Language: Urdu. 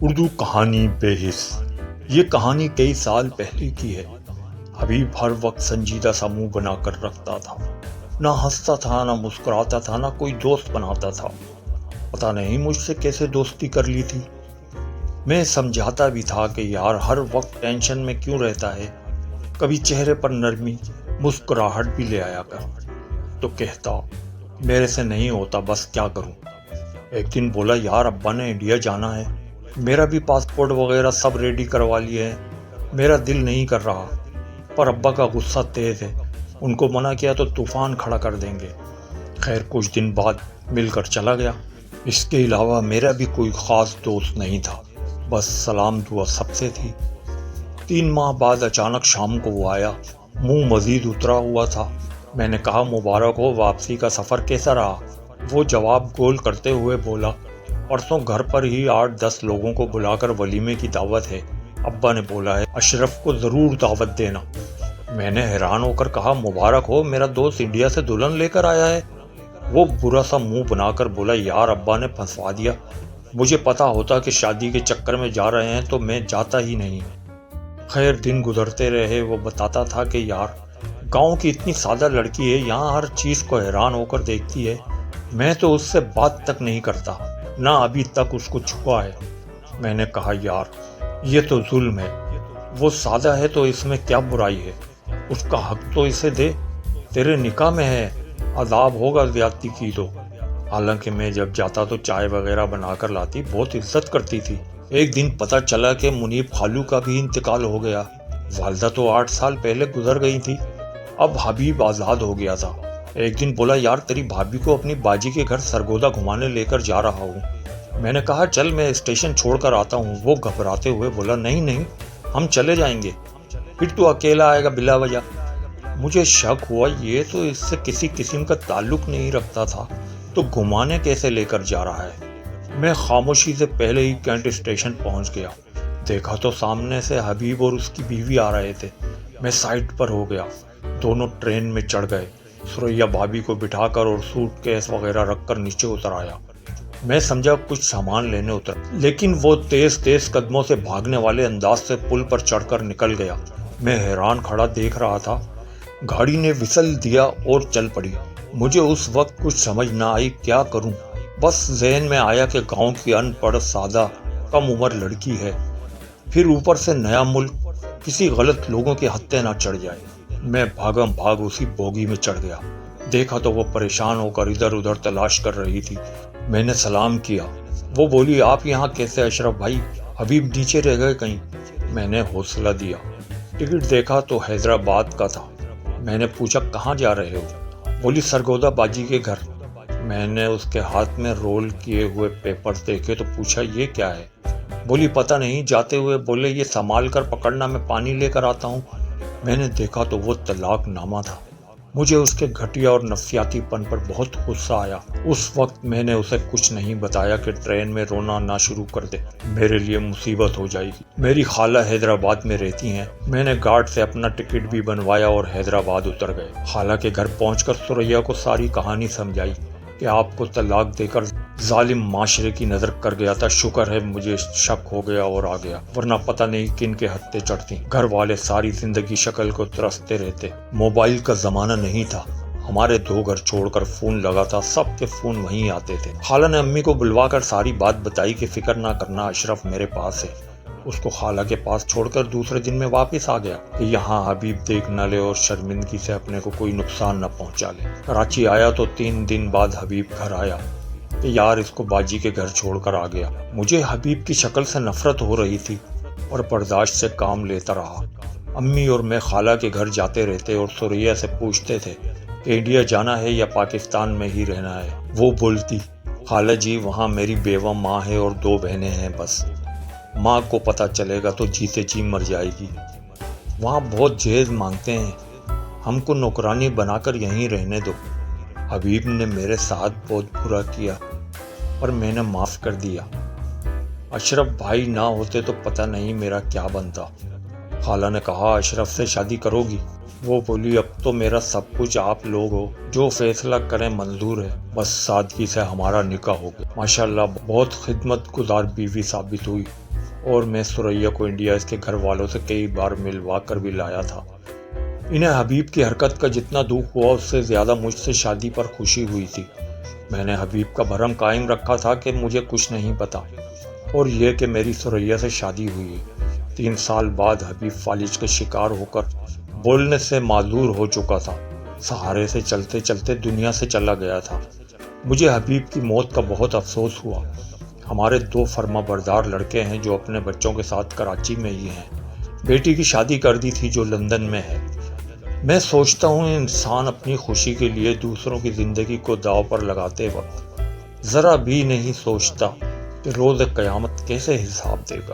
اردو کہانی بے حس۔ یہ کہانی کئی سال پہلے کی ہے۔ حبیب ہر وقت سنجیدہ سا منہ بنا کر رکھتا تھا، نہ ہنستا تھا، نہ مسکراتا تھا، نہ کوئی دوست بناتا تھا۔ پتہ نہیں مجھ سے کیسے دوستی کر لی تھی۔ میں سمجھاتا بھی تھا کہ یار ہر وقت ٹینشن میں کیوں رہتا ہے، کبھی چہرے پر نرمی مسکراہٹ بھی لے آیا کر۔ تو کہتا میرے سے نہیں ہوتا، بس کیا کروں۔ ایک دن بولا یار ابا نے انڈیا جانا ہے، میرا بھی پاسپورٹ وغیرہ سب ریڈی کروا لیے ہیں، میرا دل نہیں کر رہا، پر ابا کا غصہ تیز ہے، ان کو منع کیا تو طوفان کھڑا کر دیں گے۔ خیر کچھ دن بعد مل کر چلا گیا۔ اس کے علاوہ میرا بھی کوئی خاص دوست نہیں تھا، بس سلام دعا سب سے تھی۔ 3 ماہ بعد اچانک شام کو وہ آیا، منہ مزید اترا ہوا تھا۔ میں نے کہا مبارک ہو، واپسی کا سفر کیسا رہا؟ وہ جواب گول کرتے ہوئے بولا پرسوں گھر پر ہی 8-10 لوگوں کو بلا کر ولیمے کی دعوت ہے، ابا نے بولا ہے اشرف کو ضرور دعوت دینا۔ میں نے حیران ہو کر کہا مبارک ہو، میرا دوست انڈیا سے دلہن لے کر آیا ہے۔ وہ برا سا منہ بنا کر بولا یار ابا نے پھنسوا دیا، مجھے پتا ہوتا کہ شادی کے چکر میں جا رہے ہیں تو میں جاتا ہی نہیں۔ خیر دن گزرتے رہے، وہ بتاتا تھا کہ یار گاؤں کی اتنی سادہ لڑکی ہے، یہاں ہر چیز کو حیران ہو کر دیکھتی ہے، میں تو اس سے بات تک نہیں کرتا، نہ ابھی تک اس کو چھپا ہے۔ میں نے کہا یار یہ تو ظلم ہے، وہ سادہ ہے تو اس میں کیا برائی ہے، اس کا حق تو اسے دے، تیرے نکاح میں ہے، عذاب ہوگا زیادتی کی تو۔ حالانکہ میں جب جاتا تو چائے وغیرہ بنا کر لاتی، بہت عزت کرتی تھی۔ ایک دن پتہ چلا کہ منیب خالو کا بھی انتقال ہو گیا، والدہ تو 8 سال پہلے گزر گئی تھی، اب حبیب آزاد ہو گیا تھا۔ ایک دن بولا یار تیری بھابھی کو اپنی باجی کے گھر سرگودا گھمانے لے کر جا رہا ہوں۔ میں نے کہا چل میں اسٹیشن چھوڑ کر آتا ہوں۔ وہ گھبراتے ہوئے بولا نہیں ہم چلے جائیں گے، پھر تو اکیلا آئے گا بلا وجہ۔ مجھے شک ہوا یہ تو اس سے کسی قسم کا تعلق نہیں رکھتا تھا، تو گھمانے کیسے لے کر جا رہا ہے۔ میں خاموشی سے پہلے ہی کینٹ اسٹیشن پہنچ گیا، دیکھا تو سامنے سے حبیب اور اس کی بیوی آ رہے تھے۔ میں سائٹ پر ہو گیا، دونوں ٹرین میں چڑھ گئے۔ سریا بھابھی کو بٹھا کر اور سوٹ کیس وغیرہ رکھ کر نیچے اتر آیا۔ میں سمجھا کچھ سامان لینے اتر، لیکن وہ تیز قدموں سے بھاگنے والے انداز سے پل پر چڑھ کر نکل گیا۔ میں حیران کھڑا دیکھ رہا تھا۔ گاڑی نے وسل دیا اور چل پڑی۔ مجھے اس وقت کچھ سمجھ نہ آئی کیا کروں، بس ذہن میں آیا کہ گاؤں کی ان پڑھ سادہ کم عمر لڑکی ہے، پھر اوپر سے نیا ملک، کسی غلط لوگوں کے ہتھے نہ چڑھ جائے۔ میں بھاگم بھاگ اسی بوگی میں چڑھ گیا، دیکھا تو وہ پریشان ہو کر ادھر ادھر تلاش کر رہی تھی۔ میں نے سلام کیا، وہ بولی آپ یہاں کیسے اشرف بھائی، حبیب نیچے رہ گئے کہیں؟ میں نے حوصلہ دیا۔ ٹکٹ دیکھا تو حیدرآباد کا تھا۔ میں نے پوچھا کہاں جا رہے ہو؟ بولی سرگودا باجی کے گھر۔ میں نے اس کے ہاتھ میں رول کیے ہوئے پیپر دیکھے تو پوچھا یہ کیا ہے؟ بولی پتہ نہیں، جاتے ہوئے بولے یہ سنبھال کر پکڑنا، میں پانی لے کر آتا ہوں۔ میں نے دیکھا تو وہ طلاق نامہ تھا۔ مجھے اس کے گھٹیا اور نفسیاتی پن پر بہت غصہ آیا۔ اس وقت میں نے اسے کچھ نہیں بتایا کہ ٹرین میں رونا نہ شروع کر دے، میرے لیے مصیبت ہو جائے گی۔ میری خالہ حیدرآباد میں رہتی ہیں، میں نے گارڈ سے اپنا ٹکٹ بھی بنوایا اور حیدرآباد اتر گئے۔ خالہ کے گھر پہنچ کر سریا کو ساری کہانی سمجھائی کہ آپ کو طلاق دے کر ظالم معاشرے کی نظر کر گیا تھا، شکر ہے مجھے شک ہو گیا اور آ گیا، ورنہ پتہ نہیں کن کے ہتھے چڑھتی۔ گھر والے ساری زندگی شکل کو ترستے رہتے۔ موبائل کا زمانہ نہیں تھا، ہمارے 2 گھر چھوڑ کر فون لگا تھا، سب کے فون وہیں آتے تھے۔ خالہ نے امی کو بلوا کر ساری بات بتائی کہ فکر نہ کرنا، اشرف میرے پاس ہے۔ اس کو خالہ کے پاس چھوڑ کر دوسرے دن میں واپس آ گیا کہ یہاں حبیب دیکھ نہ لے اور شرمندگی سے اپنے کو کوئی نقصان نہ پہنچا لے۔ کراچی آیا تو 3 دن بعد حبیب گھر آیا کہ یار اس کو باجی کے گھر چھوڑ کر آ گیا۔ مجھے حبیب کی شکل سے نفرت ہو رہی تھی اور برداشت سے کام لیتا رہا۔ امی اور میں خالہ کے گھر جاتے رہتے اور سریا سے پوچھتے تھے کہ انڈیا جانا ہے یا پاکستان میں ہی رہنا ہے۔ وہ بولتی خالہ جی وہاں میری بیوہ ماں ہے اور 2 بہنیں ہیں بس، ماں کو پتہ چلے گا تو جیتے جی مر جائے گی، وہاں بہت جہیز مانگتے ہیں، ہم کو نوکرانی بنا کر یہیں رہنے دو۔ حبیب نے میرے ساتھ بہت برا کیا پر میں نے معاف کر دیا۔ اشرف بھائی نہ ہوتے تو پتہ نہیں میرا کیا بنتا۔ خالہ نے کہا اشرف سے شادی کرو گی؟ وہ بولی اب تو میرا سب کچھ آپ لوگ ہو، جو فیصلہ کریں منظور ہے، بس سادگی سے ہمارا نکاح ہو گیا۔ ماشاءاللہ بہت خدمت گزار بیوی ثابت ہوئی، اور میں سریا کو انڈیا اس کے گھر والوں سے کئی بار ملوا کر بھی لایا تھا۔ انہیں حبیب کی حرکت کا جتنا دکھ ہوا اس سے زیادہ مجھ سے شادی پر خوشی ہوئی تھی۔ میں نے حبیب کا بھرم قائم رکھا تھا کہ مجھے کچھ نہیں پتا، اور یہ کہ میری سریا سے شادی ہوئی ہے۔ 3 سال بعد حبیب فالج کا شکار ہو کر بولنے سے معذور ہو چکا تھا، سہارے سے چلتے چلتے دنیا سے چلا گیا تھا۔ مجھے حبیب کی موت کا بہت افسوس ہوا۔ ہمارے 2 فرما بردار لڑکے ہیں جو اپنے بچوں کے ساتھ کراچی میں ہی ہیں۔ بیٹی کی شادی کر دی تھی جو لندن میں ہے۔ میں سوچتا ہوں انسان اپنی خوشی کے لیے دوسروں کی زندگی کو داؤ پر لگاتے وقت ذرا بھی نہیں سوچتا کہ روز قیامت کیسے حساب دے گا۔